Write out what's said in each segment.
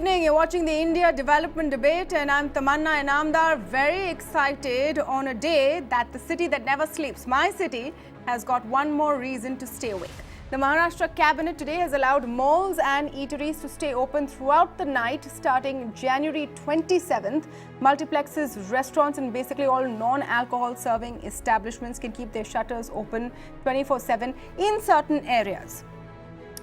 evening. You're watching the India Development Debate and I'm Tamanna Inamdar, very excited on a day that the city that never sleeps, my city, has got one more reason to stay awake. The Maharashtra cabinet today has allowed malls and eateries to stay open throughout the night starting January 27th. Multiplexes, restaurants and basically all non-alcohol serving establishments can keep their shutters open 24/7 in certain areas.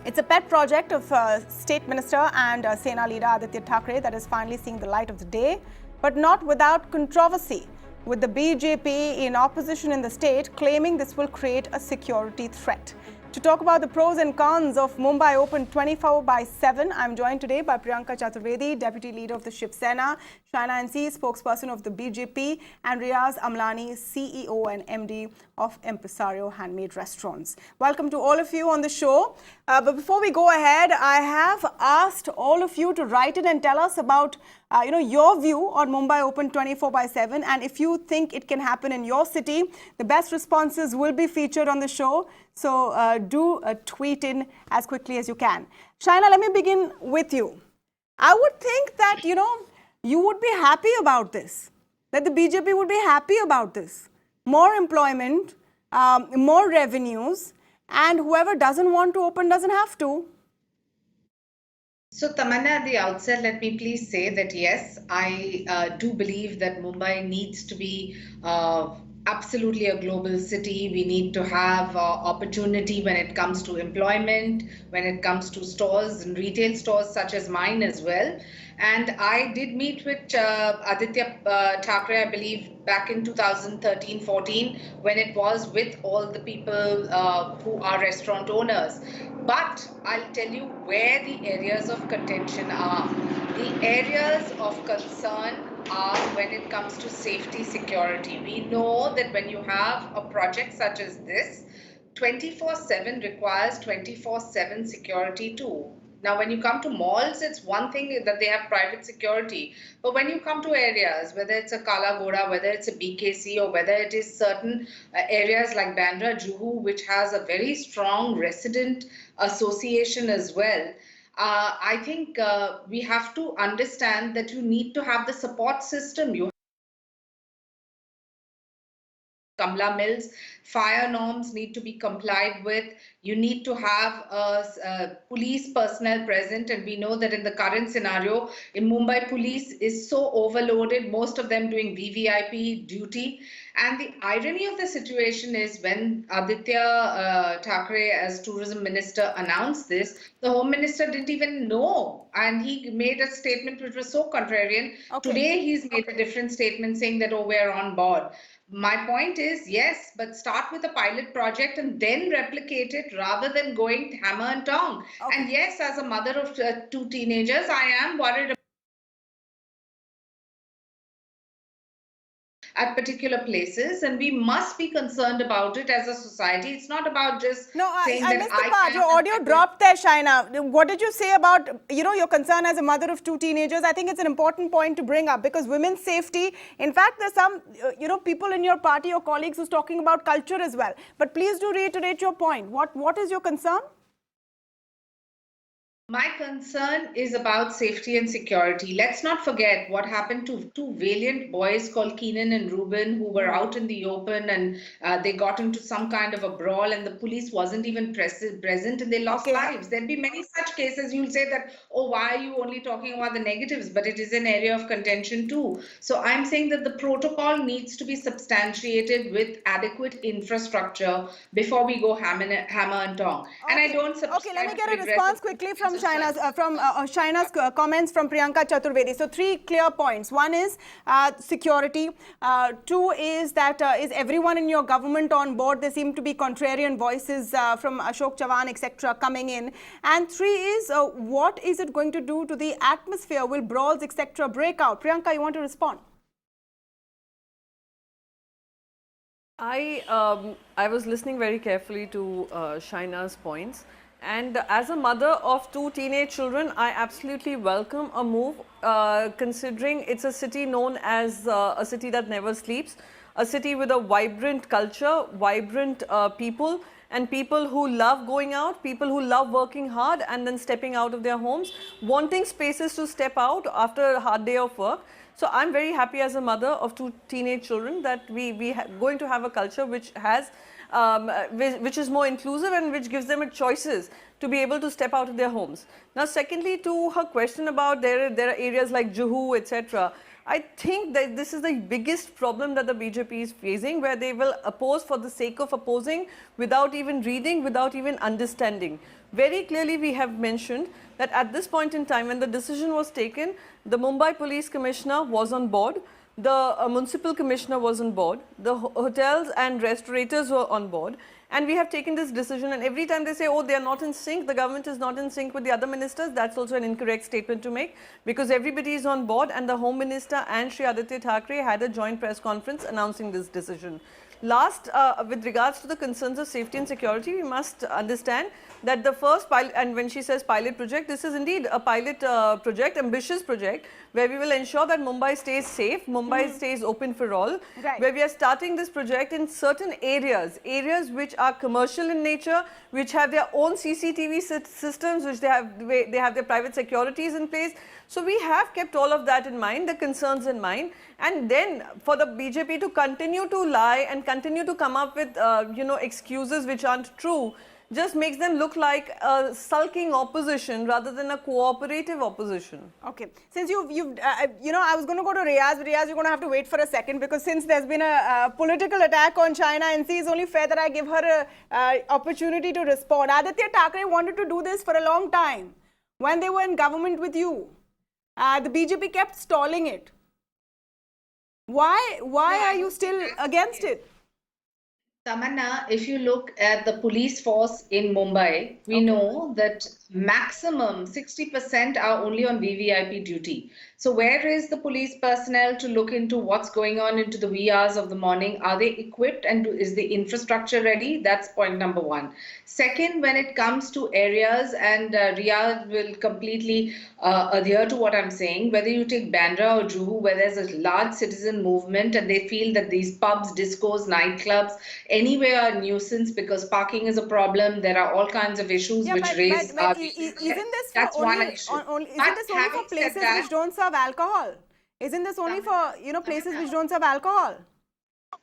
It's a pet project of State Minister and Sena leader Aditya Thackeray that is finally seeing the light of the day, but not without controversy, with the BJP in opposition in the state claiming this will create a security threat. To talk about the pros and cons of Mumbai open 24/7, I'm joined today by Priyanka Chaturvedi, Deputy Leader of the Shiv Sena, Shaina NC, spokesperson of the BJP, and Riyaaz Amlani, CEO and MD of Impresario Handmade Restaurants. Welcome to all of you on the show. But before we go ahead, I have asked all of you to write in and tell us about your view on Mumbai open 24/7, and if you think it can happen in your city. The best responses will be featured on the show. So do tweet in as quickly as you can. Shaina, let me begin with you. I would think that, you would be happy about this, that the BJP would be happy about this. More employment, more revenues, and whoever doesn't want to open doesn't have to. So Tamanna, at the outset, let me please say that yes, I do believe that Mumbai needs to be absolutely a global city. We need to have opportunity when it comes to employment, when it comes to stores and retail stores such as mine as well. And I did meet with Aditya Thackeray, I believe, back in 2013-14, when it was with all the people who are restaurant owners. But I'll tell you where the areas of contention are. The areas of concern are when it comes to safety, security. We know that when you have a project such as this, 24/7 requires 24/7 security too. Now, when you come to malls, it's one thing that they have private security. But when you come to areas, whether it's a Kala Ghoda, whether it's a BKC, or whether it is certain areas like Bandra, Juhu, which has a very strong resident association as well, I think we have to understand that you need to have the support system. Kamla Mills, fire norms need to be complied with. You need to have police personnel present, and we know that in the current scenario in Mumbai, police is so overloaded, most of them doing VVIP duty. And the irony of the situation is when Aditya Thackeray as tourism minister announced this, the home minister didn't even know, and he made a statement which was so contrarian. Okay. Today he's made a different statement saying that, oh, we're on board. My point is, yes, but start with a pilot project and then replicate it rather than going hammer and tong. Okay. And yes, as a mother of two teenagers, I am worried at particular places, and we must be concerned about it as a society. It's not about just saying I missed the part. Your audio dropped there, Shaina. What did you say about, your concern as a mother of two teenagers? I think it's an important point to bring up because women's safety, in fact, there's some, people in your party or colleagues who's talking about culture as well. But please do reiterate your point. What is your concern? My concern is about safety and security. Let's not forget what happened to two valiant boys called Keenan and Ruben, who were out in the open, and they got into some kind of a brawl, and the police wasn't even present, and they lost lives. There'll be many such cases. You'll say that, oh, why are you only talking about the negatives? But it is an area of contention too. So I'm saying that the protocol needs to be substantiated with adequate infrastructure before we go hammer and tong. Okay. And I don't subscribe. Okay, let me get a response quickly from Shaina's comments from Priyanka Chaturvedi. So 3 clear points. One is security. 2 is that is everyone in your government on board? There seem to be contrarian voices from Ashok Chavan, etc. coming in. And 3 is what is it going to do to the atmosphere? Will brawls, etc. break out? Priyanka, you want to respond? I was listening very carefully to Shaina's points. And as a mother of 2 teenage children, I absolutely welcome a move considering it's a city known as a city that never sleeps, a city with a vibrant culture, vibrant people, and people who love going out, people who love working hard and then stepping out of their homes, wanting spaces to step out after a hard day of work. So I'm very happy as a mother of two teenage children that we going to have a culture which has which is more inclusive and which gives them choices to be able to step out of their homes. Now, secondly, to her question about there are areas like Juhu, etc. I think that this is the biggest problem that the BJP is facing, where they will oppose for the sake of opposing without even reading, without even understanding. Very clearly, we have mentioned that at this point in time, when the decision was taken, the Mumbai Police Commissioner was on board, the Municipal Commissioner was on board, the hotels and restaurateurs were on board, and we have taken this decision. And every time they say, oh, they are not in sync, the government is not in sync with the other ministers, that's also an incorrect statement to make, because everybody is on board, and the Home Minister and Shri Aditya Thackeray had a joint press conference announcing this decision. Last, with regards to the concerns of safety and security, we must understand that the first pilot, and when she says pilot project, this is indeed a pilot project, ambitious project, where we will ensure that Mumbai stays safe, Mumbai stays open for all, where we are starting this project in certain areas which are commercial in nature, which have their own CCTV systems, which they have their private securities in place. So we have kept all of that in mind, the concerns in mind, and then for the BJP to continue to lie and continue to come up with excuses which aren't true, just makes them look like a sulking opposition rather than a cooperative opposition. Okay. Since I was going to go to Riyaaz, but Riyaaz, you're going to have to wait for a second, because since there's been a political attack on Shaina NC, it's only fair that I give her an opportunity to respond. Aditya Thackeray wanted to do this for a long time when they were in government with you. The BJP kept stalling it. Why are you still against it? Tamanna, if you look at the police force in Mumbai, we know that maximum 60% are only on VVIP duty. So where is the police personnel to look into what's going on into the wee hours of the morning? Are they equipped, and is the infrastructure ready? That's point number one. Second, when it comes to areas, and Riyadh will completely adhere to what I'm saying, whether you take Bandra or Juhu, where there's a large citizen movement and they feel that these pubs, discos, nightclubs, anywhere are a nuisance because parking is a problem. There are all kinds of issues which raise. Isn't this only for places which don't serve alcohol? Isn't this only for places which don't serve alcohol?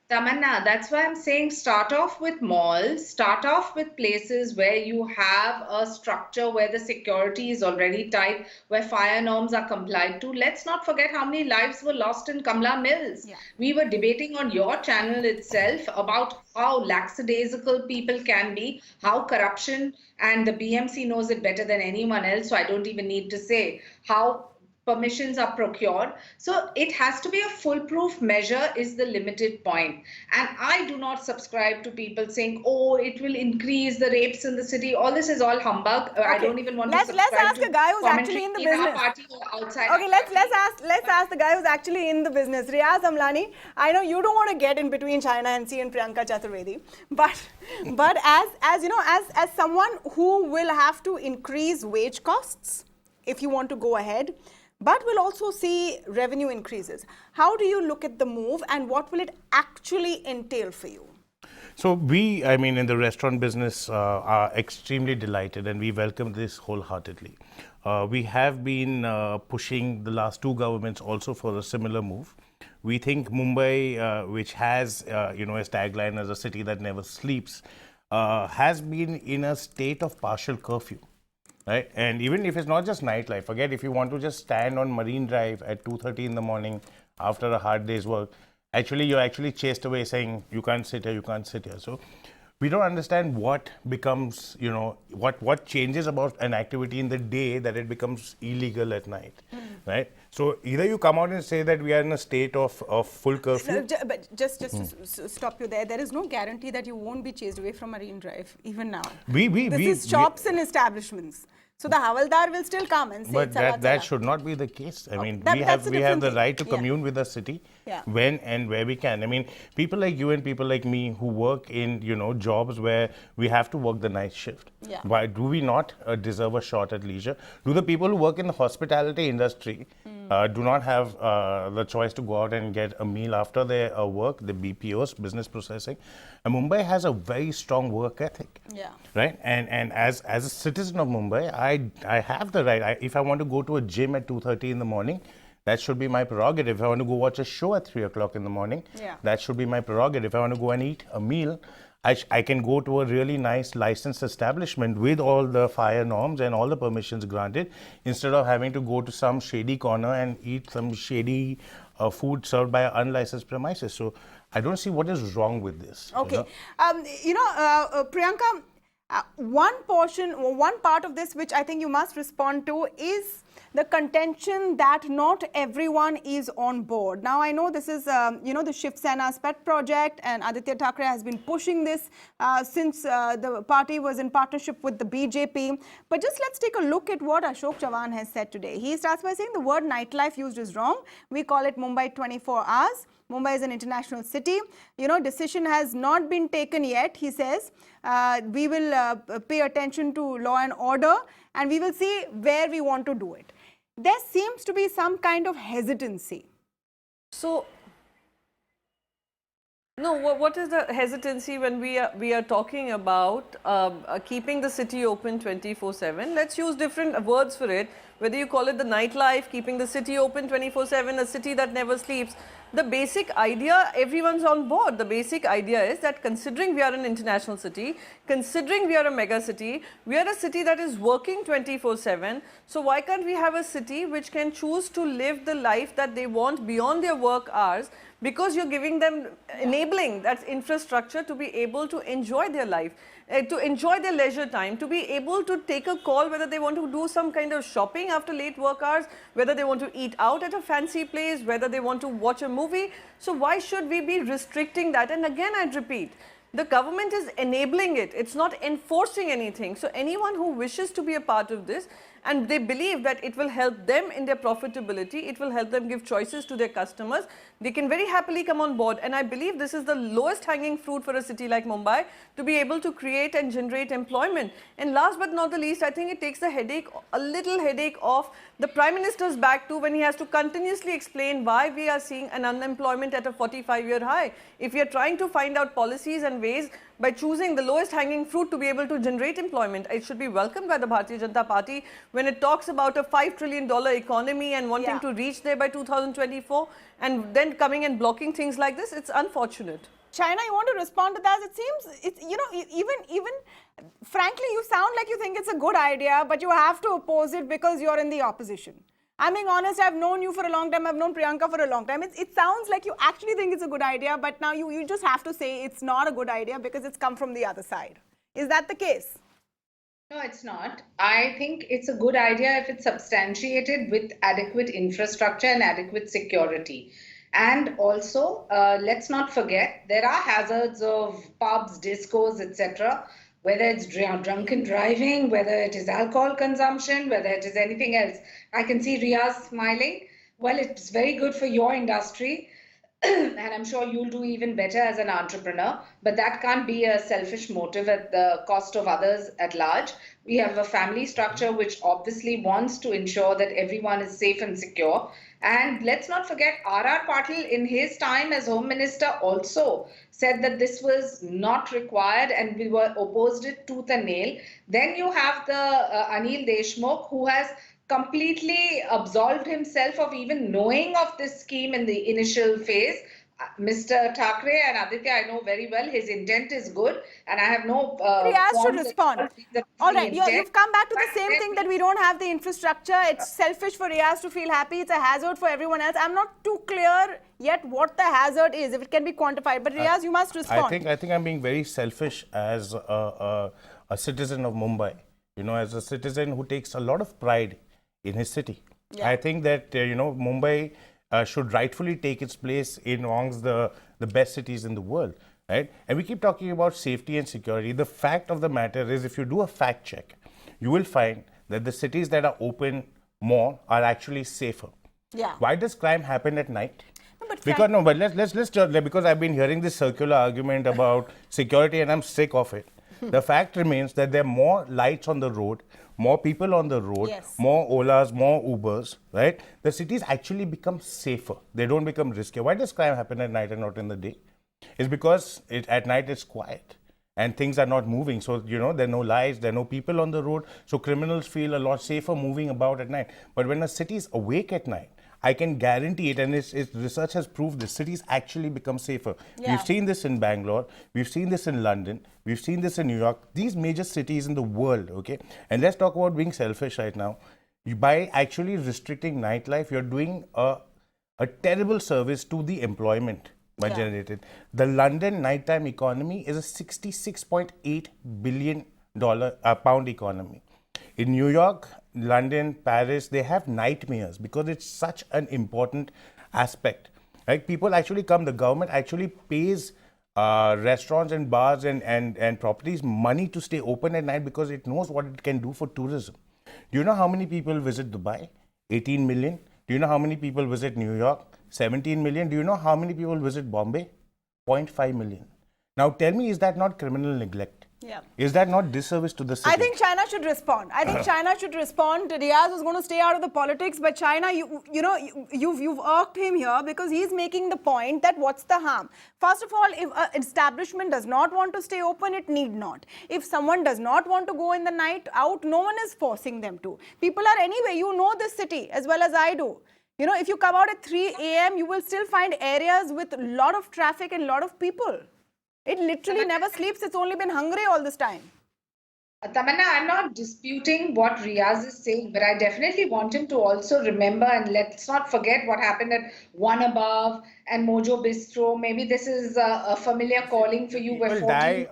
Tamanna, that's why I'm saying start off with malls, start off with places where you have a structure where the security is already tight, where fire norms are complied to. Let's not forget how many lives were lost in Kamla Mills. Yeah. We were debating on your channel itself about how lackadaisical people can be, how corruption, and the BMC knows it better than anyone else, so I don't even need to say how permissions are procured. So it has to be a foolproof measure is the limited point. And I do not subscribe to people saying, oh, it will increase the rapes in the city. All this is all humbug. Okay. I don't even want to subscribe let's ask a guy who's actually in the business. Okay, let's ask the guy who's actually in the business. Riyaaz Amlani, I know you don't want to get in between Shaina NC and Priyanka Chaturvedi, but as someone who will have to increase wage costs if you want to go ahead, but will also see revenue increases. How do you look at the move, and what will it actually entail for you? So in the restaurant business are extremely delighted, and we welcome this wholeheartedly. We have been pushing the last two governments also for a similar move. We think Mumbai, which has its tagline as a city that never sleeps, has been in a state of partial curfew. Right? And even if it's not just nightlife, forget if you want to just stand on Marine Drive at 2:30 in the morning after a hard day's work, you're actually chased away saying, you can't sit here, you can't sit here. So we don't understand what becomes, what changes about an activity in the day that it becomes illegal at night, right? So either you come out and say that we are in a state of full curfew. But just to stop you there is no guarantee that you won't be chased away from Marine Drive, even now. This is shops and establishments. So the Havaldar will still come and say, but that should not be the case. I mean, we have the right to commune with the city when and where we can. I mean, people like you and people like me who work in jobs where we have to work the night shift. Yeah. Why do we not deserve a shot at leisure? Do the people who work in the hospitality industry do not have the choice to go out and get a meal after their work, the BPOs, business processing. And Mumbai has a very strong work ethic. Yeah. Right? And as a citizen of Mumbai, I have the right. If I want to go to a gym at 2:30 in the morning, that should be my prerogative. If I want to go watch a show at 3 o'clock in the morning, that should be my prerogative. If I want to go and eat a meal, I can go to a really nice licensed establishment with all the fire norms and all the permissions granted, instead of having to go to some shady corner and eat some shady food served by unlicensed premises. So I don't see what is wrong with this. Okay. Priyanka, one part of this which I think you must respond to is the contention that not everyone is on board. Now, I know this is, the Shiv Sena's pet project, and Aditya Thackeray has been pushing this since the party was in partnership with the BJP. But just let's take a look at what Ashok Chavan has said today. He starts by saying the word nightlife used is wrong. We call it Mumbai 24 hours. Mumbai is an international city. Decision has not been taken yet, he says. We will pay attention to law and order, and we will see where we want to do it. There seems to be some kind of hesitancy. So, no, what is the hesitancy when we are talking about keeping the city open 24/7? Let's use different words for it. Whether you call it the nightlife, keeping the city open 24/7, a city that never sleeps. The basic idea, everyone's on board. The basic idea is that considering we are an international city, considering we are a mega city, we are a city that is working 24/7. So why can't we have a city which can choose to live the life that they want beyond their work hours, because you're giving them, enabling that infrastructure to be able to enjoy their life, to enjoy their leisure time, to be able to take a call whether they want to do some kind of shopping after late work hours, whether they want to eat out at a fancy place, whether they want to watch a movie. So why should we be restricting that? And again, I'd repeat, the government is enabling it. It's not enforcing anything. So anyone who wishes to be a part of this, and they believe that it will help them in their profitability, it will help them give choices to their customers, they can very happily come on board. And I believe this is the lowest hanging fruit for a city like Mumbai, to be able to create and generate employment. And last but not the least, I think it takes the headache, a little headache off the Prime Minister's back too, when he has to continuously explain why we are seeing an unemployment at a 45-year high. If we are trying to find out policies and ways by choosing the lowest hanging fruit to be able to generate employment, it should be welcomed by the Bharatiya Janata Party when it talks about a $5 trillion economy and wanting to reach there by 2024, and then coming and blocking things like this. It's unfortunate. Shaina, you want to respond to that? It seems, even frankly, you sound like you think it's a good idea, but you have to oppose it because you're in the opposition. I'm being honest, I've known you for a long time, I've known Priyanka for a long time. It sounds like you actually think it's a good idea, but now you just have to say it's not a good idea because it's come from the other side. Is that the case? No, it's not. I think it's a good idea if it's substantiated with adequate infrastructure and adequate security. And also, let's not forget, there are hazards of pubs, discos, etc., whether it's drunken driving, whether it is alcohol consumption, whether it is anything else. I can see Riyaaz smiling. Well, it's very good for your industry, and I'm sure you'll do even better as an entrepreneur, but that can't be a selfish motive at the cost of others at large. We have a family structure which obviously wants to ensure that everyone is safe and secure. And let's not forget, R.R. Patil in his time as Home Minister also said that this was not required, and we were opposed it tooth and nail. Then you have the Anil Deshmukh, who has completely absolved himself of even knowing of this scheme in the initial phase. Mr. Thackeray and Aditya, I know very well, his intent is good, and I have no Riyaaz should respond. All right, you've come back to the same thing, that we don't have the infrastructure. It's selfish for Riyaaz to feel happy. It's a hazard for everyone else. I'm not too clear yet what the hazard is, if it can be quantified. But Riyaaz, you must respond. I think I'm being very selfish as a citizen of Mumbai. As a citizen who takes a lot of pride in his city. Yeah. I think that Mumbai should rightfully take its place amongst the best cities in the world, right? And we keep talking about safety and security. The fact of the matter is, if you do a fact check, you will find that the cities that are open more are actually safer. Yeah. Why does crime happen at night? No, but let's because I've been hearing this circular argument about security, and I'm sick of it. The fact remains that there are more lights on the road, more people on the road, Yes. more Olas, more Ubers, right? The cities actually become safer. They don't become riskier. Why does crime happen at night and not in the day? It's because at night it's quiet and things are not moving. So, there are no lights, there are no people on the road. So criminals feel a lot safer moving about at night. But when a city is awake at night, I can guarantee it, and research has proved this, cities actually become safer. Yeah. We've seen this in Bangalore, we've seen this in London, we've seen this in New York, these major cities in the world, okay? And let's talk about being selfish right now. By actually restricting nightlife, you're doing a terrible service to the employment by generated. The London nighttime economy is a $66.8 billion pound economy. In New York, London, Paris, they have nightmares because it's such an important aspect. Right? People actually come, the government actually pays restaurants and bars and properties money to stay open at night because it knows what it can do for tourism. Do you know how many people visit Dubai? 18 million. Do you know how many people visit New York? 17 million. Do you know how many people visit Bombay? 0.5 million. Now tell me, is that not criminal neglect? Yeah. Is that not disservice to the city? I think China should respond. Riaz was going to stay out of the politics, but China, you've irked him here because he's making the point that what's the harm? First of all, if an establishment does not want to stay open, it need not. If someone does not want to go in the night out, no one is forcing them to. People are anyway, you know this city as well as I do. If you come out at 3 a.m., you will still find areas with a lot of traffic and a lot of people. It literally never sleeps. It's only been hungry all this time. Tamanna, I'm not disputing what Riaz is saying, but I definitely want him to also remember, and let's not forget what happened at One Above and Mojo Bistro. Maybe this is a familiar calling for you. People die.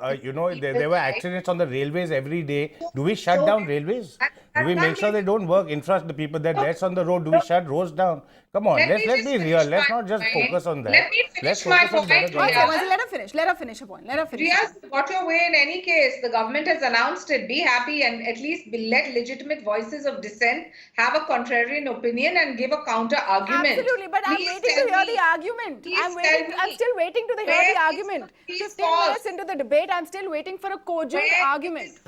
There were accidents on the railways every day. Do we shut down railways? Do we make sure they don't work? The people that deaths on the road, do we shut roads down? Come on, let's be real. Let's not just focus on that. Let me finish my point. Let her finish. Let her finish her point. Let her finish. Riaz, got your way in any case. The government has announced it. Be happy and at least let legitimate voices of dissent have a contrarian opinion and give a counter argument. Absolutely, but I'm waiting to hear the argument. I'm still waiting to hear the argument. 15 minutes into the debate, I'm still waiting for a cogent argument.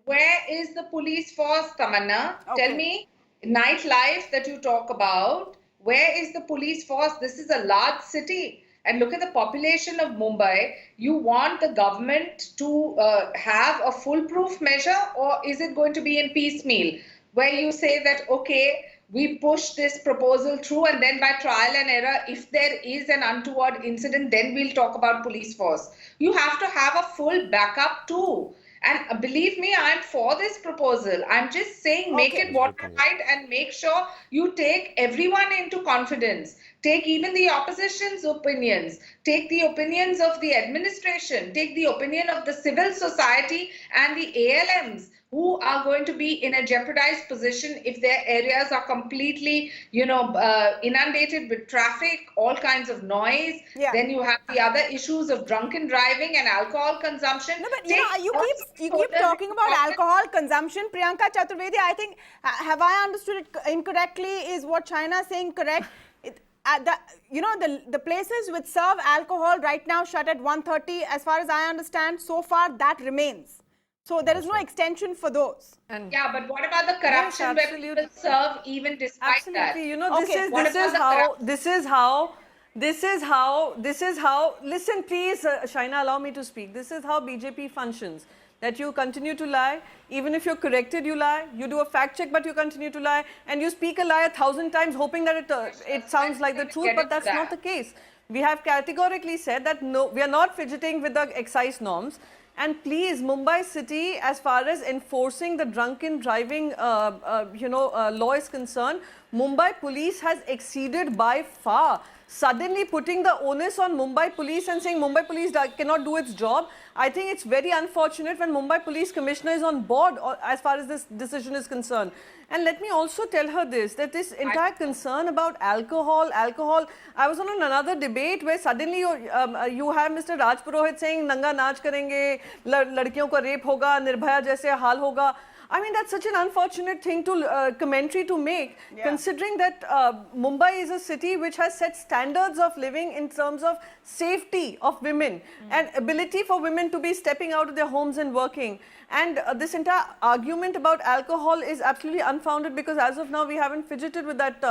Where is the police force, Tamanna? Okay. Tell me, nightlife that you talk about, where is the police force? This is a large city. And look at the population of Mumbai. You want the government to have a foolproof measure, or is it going to be in piecemeal? Where you say that, okay, we push this proposal through and then by trial and error, if there is an untoward incident, then we'll talk about police force. You have to have a full backup too. And believe me, I'm for this proposal. I'm just saying make it watertight and make sure you take everyone into confidence. Take even the opposition's opinions. Take the opinions of the administration. Take the opinion of the civil society and the ALMs who are going to be in a jeopardized position if their areas are completely, inundated with traffic, all kinds of noise. Yeah. Then you have the other issues of drunken driving and alcohol consumption. No, but you keep talking about alcohol consumption. Priyanka Chaturvedi, I think, have I understood it incorrectly? Is what China is saying correct? The places which serve alcohol right now shut at 1:30. As far as I understand, so far that remains. So there is no extension for those. And yeah, but what about the corruption where people serve even despite that? This is how, listen please, Shaina, allow me to speak. This is how BJP functions. That you continue to lie, even if you're corrected, you lie. You do a fact check, but you continue to lie. And you speak a lie 1,000 times, hoping that it sounds like the truth, but that's not the case. We have categorically said that no, we are not fidgeting with the excise norms. And please, Mumbai city, as far as enforcing the drunken driving, law is concerned, Mumbai police has exceeded by far. Suddenly putting the onus on Mumbai police and saying Mumbai police cannot do its job, I think it's very unfortunate when Mumbai police commissioner is on board as far as this decision is concerned. And let me also tell her this, that this entire concern about alcohol, I was on another debate where suddenly you have Mr. Raj Purohit saying, Nanga naach karenge, ladkiyon ko rape hoga, Nirbhaya jaise haal hoga. I mean, that's such an unfortunate thing to commentary to make, considering that Mumbai is a city which has set standards of living in terms of safety of women and ability for women to be stepping out of their homes and working. And this entire argument about alcohol is absolutely unfounded, because as of now we haven't fidgeted with that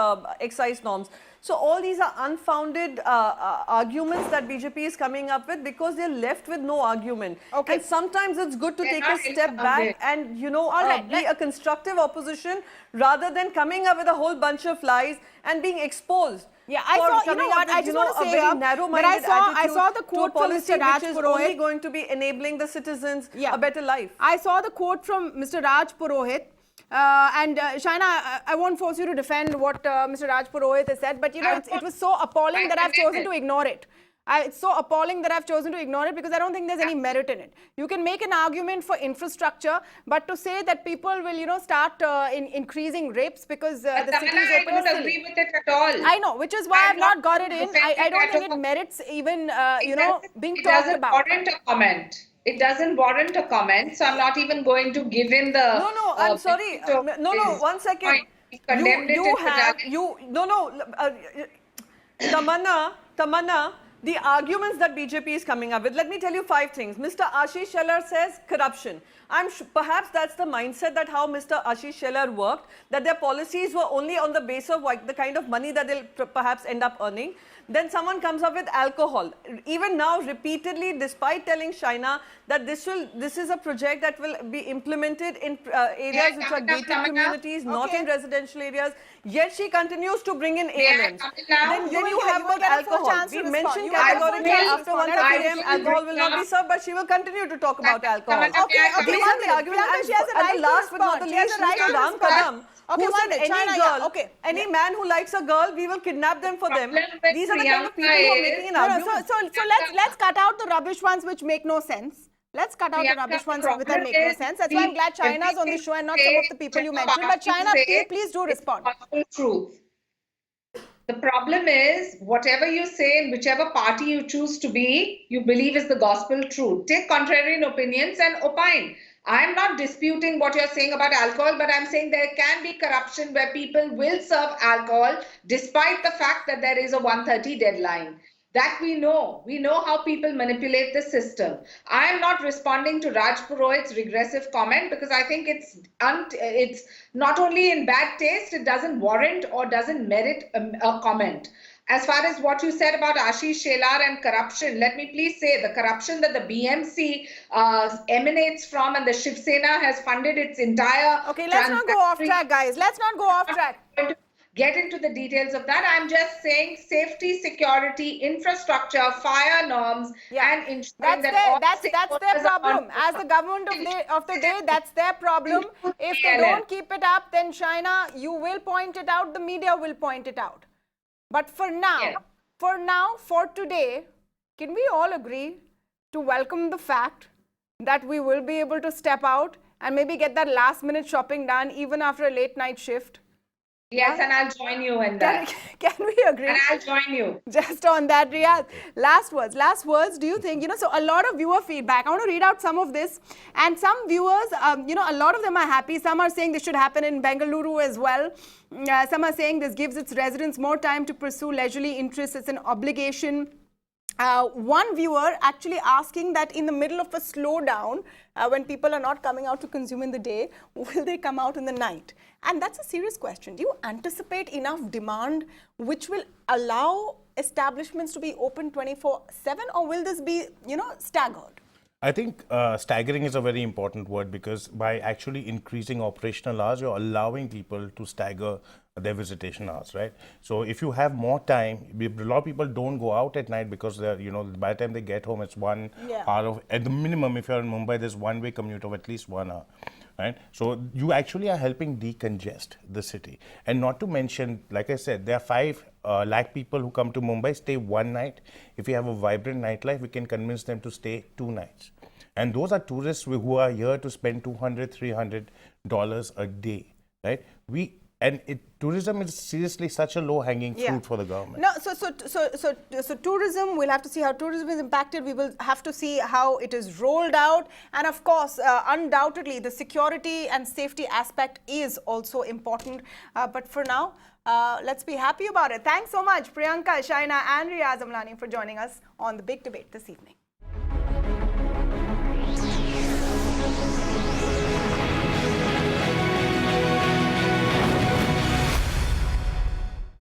excise norms. So all these are unfounded arguments that BJP is coming up with, because they're left with no argument. Okay. And sometimes it's good to take a step back and, you know, be a constructive opposition rather than coming up with a whole bunch of lies and being exposed. Yeah, I saw, you know what, I just want to say I saw the quote from Mr. Raj which is only Purohit. going to be enabling the citizens a better life. I saw the quote from Mr. Raj Purohit. And Shaina, I won't force you to defend what Mr. Raj Purohit has said, but you know, it was so appalling that I've chosen to ignore it. It's so appalling that I've chosen to ignore it, because I don't think there's any merit in it. You can make an argument for infrastructure, but to say that people will, you know, start increasing rapes because the city is open is silly. I don't agree with it at all. I know, which is why I've not got it in. I don't think it merits even, you know, being talked about. It doesn't warrant a comment. It doesn't warrant a comment, so I'm not even going to give in the... No, I'm sorry. No, 1 second. Tamanna, the arguments that BJP is coming up with, let me tell you 5 things. Mr. Ashish Shelar says corruption. Perhaps that's the mindset that how Mr. Ashish Shelar worked, that their policies were only on the base of the kind of money that they'll perhaps end up earning. Then someone comes up with alcohol. Even now, repeatedly, despite telling Shaina that this is a project that will be implemented in areas which are gated communities, not in residential areas, yet she continues to bring in ALMs. Then you have about alcohol. We mentioned categorically after 1:30 p.m. alcohol will not be served, but she will continue to talk about alcohol. These are the arguments. And last but not the least, Mr. Ram Kadam, who said any girl, any man who likes a girl, we will kidnap them for them. These are the kind of people who are making an argument. So let's cut out the rubbish ones which make no sense. Let's cut out the rubbish ones that make no sense. That's why I'm glad Shaina's on the show and not some of the people you mentioned. But Shaina, please do respond. Truth. The problem is, whatever you say in whichever party you choose to be, you believe is the gospel truth. Take contrarian opinions and opine. I'm not disputing what you're saying about alcohol, but I'm saying there can be corruption where people will serve alcohol despite the fact that there is a 1:30 deadline. That we know. We know how people manipulate the system. I am not responding to Raj Purohit's regressive comment, because I think it's not only in bad taste, it doesn't warrant or doesn't merit a comment. As far as what you said about Ashish Shelar and corruption, let me please say the corruption that the BMC emanates from, and the Shiv Sena has funded its entire... Okay, let's not go off track, guys. Let's not go off track. Get into the details of that. I'm just saying safety, security, infrastructure, fire norms, and ensuring that's their problem. As the government of the day, that's their problem. If they don't keep it up, then Shaina, you will point it out. The media will point it out. But for now, for today, can we all agree to welcome the fact that we will be able to step out and maybe get that last minute shopping done even after a late night shift? Yes, and I'll join you in that. Can we agree? And I'll join you. Just on that, Riyaaz. Last words, do you think, so a lot of viewer feedback. I want to read out some of this. And some viewers, a lot of them are happy. Some are saying this should happen in Bengaluru as well. Some are saying this gives its residents more time to pursue leisurely interests. It's an obligation. One viewer actually asking that in the middle of a slowdown, when people are not coming out to consume in the day, will they come out in the night? And that's a serious question. Do you anticipate enough demand which will allow establishments to be open 24/7, or will this be, staggered? I think staggering is a very important word, because by actually increasing operational hours, you're allowing people to stagger their visitation hours, right? So if you have more time, a lot of people don't go out at night because they're, by the time they get home, it's 1 hour of, at the minimum, if you're in Mumbai, there's one-way commute of at least 1 hour, right? So you actually are helping decongest the city. And not to mention, like I said, there are 5 lakh people who come to Mumbai, stay 1 night. If we have a vibrant nightlife, we can convince them to stay 2 nights. And those are tourists who are here to spend $200, $300 a day, right? and tourism is seriously such a low-hanging fruit for the government. No, so tourism, we'll have to see how tourism is impacted. We will have to see how it is rolled out. And of course, undoubtedly, the security and safety aspect is also important. But for now, let's be happy about it. Thanks so much, Priyanka, Shaina and Riyaaz Amlani for joining us on The Big Debate this evening.